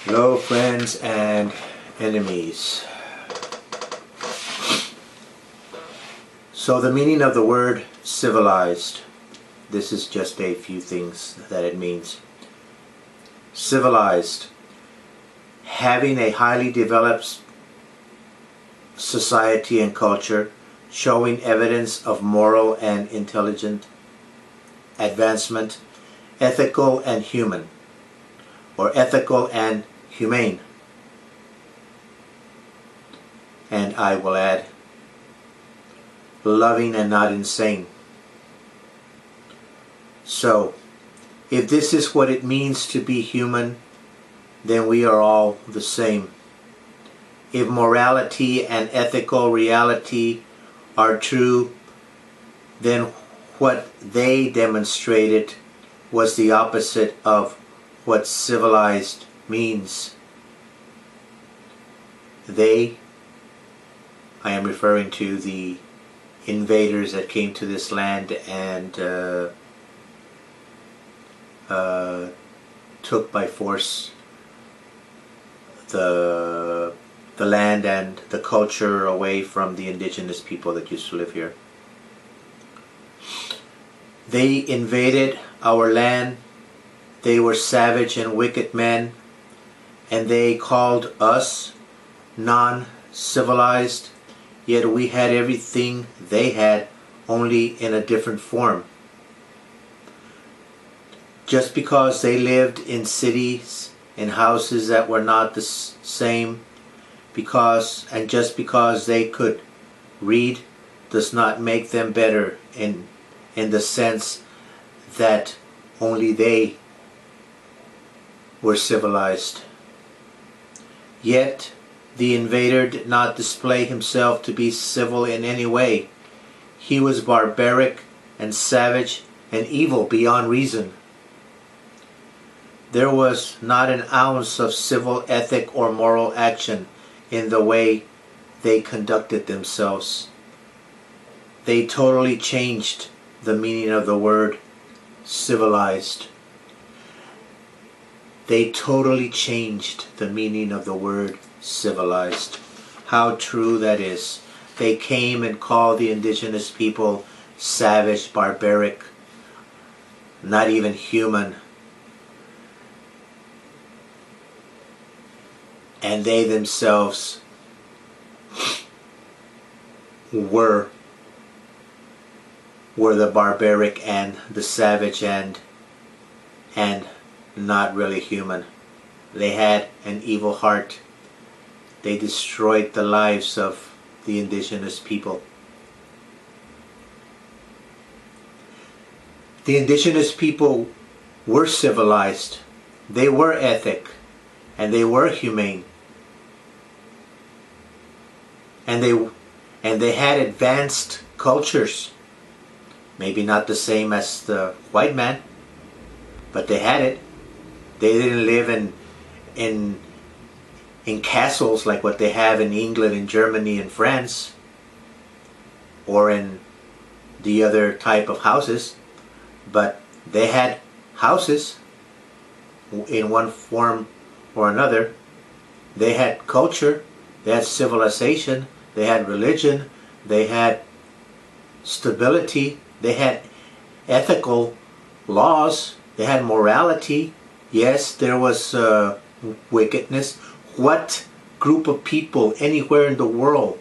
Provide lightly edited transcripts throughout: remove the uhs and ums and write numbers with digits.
Hello, friends and enemies. So the meaning of the word civilized, this is just a few things that it means. Civilized, having a highly developed society and culture, showing evidence of moral and intelligent advancement, ethical and human, or ethical and humane. And I will add, loving and not insane. So, if this is what it means to be human, then we are all the same. If morality and ethical reality are true, then what they demonstrated was the opposite of what civilized means. They, I am referring to the invaders that came to this land and took by force the land and the culture away from the indigenous people that used to live here. They invaded our land. They were savage and wicked men, and they called us non-civilized, yet we had everything they had, only in a different form. Just because they lived in cities, in houses that were not the same, just because they could read does not make them better in the sense that only they were civilized. Yet the invader did not display himself to be civil in any way. He was barbaric and savage and evil beyond reason. There was not an ounce of civil ethic or moral action in the way they conducted themselves. They totally changed the meaning of the word civilized. They totally changed the meaning of the word civilized. How true that is. They came and called the indigenous people savage, barbaric, not even human. And they themselves were the barbaric and the savage and not really human. They had an evil heart. They destroyed the lives of the indigenous people. The indigenous people were civilized. They were ethic, and they were humane. And they had advanced cultures. Maybe not the same as the white man, but they had it. They didn't live in castles like what they have in England and Germany and France, or in the other type of houses, but they had houses in one form or another. They had culture, they had civilization, they had religion, they had stability, they had ethical laws, they had morality. Yes, there was wickedness. What group of people anywhere in the world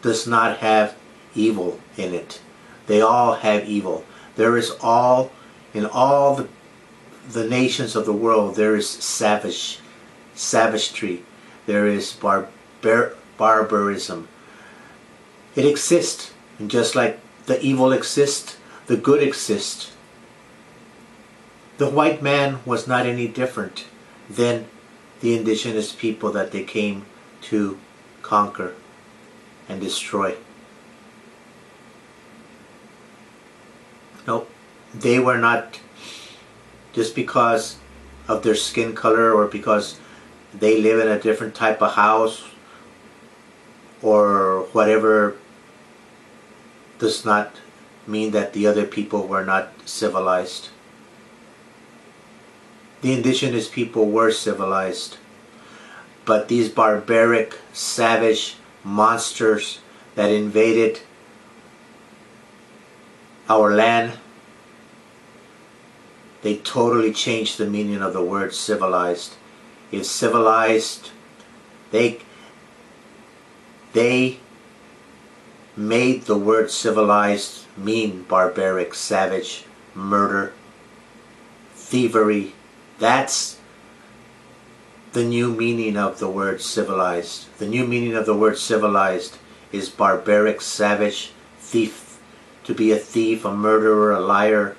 does not have evil in it? They all have evil. There is in all the nations of the world, there is savagery. There is barbarism. It exists. And just like the evil exists, the good exists. The white man was not any different than the indigenous people that they came to conquer and destroy. No, they were not, just because of their skin color or because they live in a different type of house or whatever, does not mean that the other people were not civilized. The indigenous people were civilized. But these barbaric, savage monsters that invaded our land, they totally changed the meaning of the word civilized. If civilized, they made the word civilized mean barbaric, savage, murder, thievery. That's the new meaning of the word civilized. The new meaning of the word civilized is barbaric, savage, thief. To be a thief, a murderer, a liar.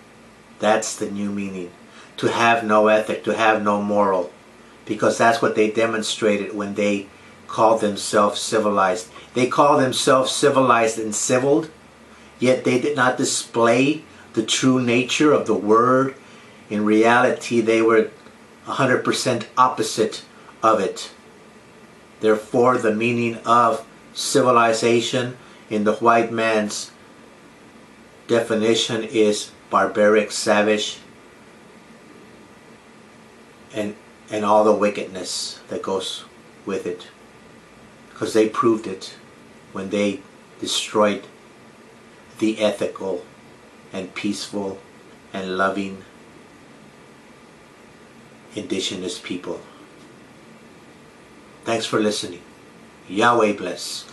That's the new meaning. To have no ethic, to have no moral. Because that's what they demonstrated when they called themselves civilized. They called themselves civilized and civiled, yet they did not display the true nature of the word. In reality, they were 100% opposite of it. Therefore, the meaning of civilization in the white man's definition is barbaric, savage, and all the wickedness that goes with it. Because they proved it when they destroyed the ethical and peaceful and loving indigenous people. Thanks for listening. Yahweh bless.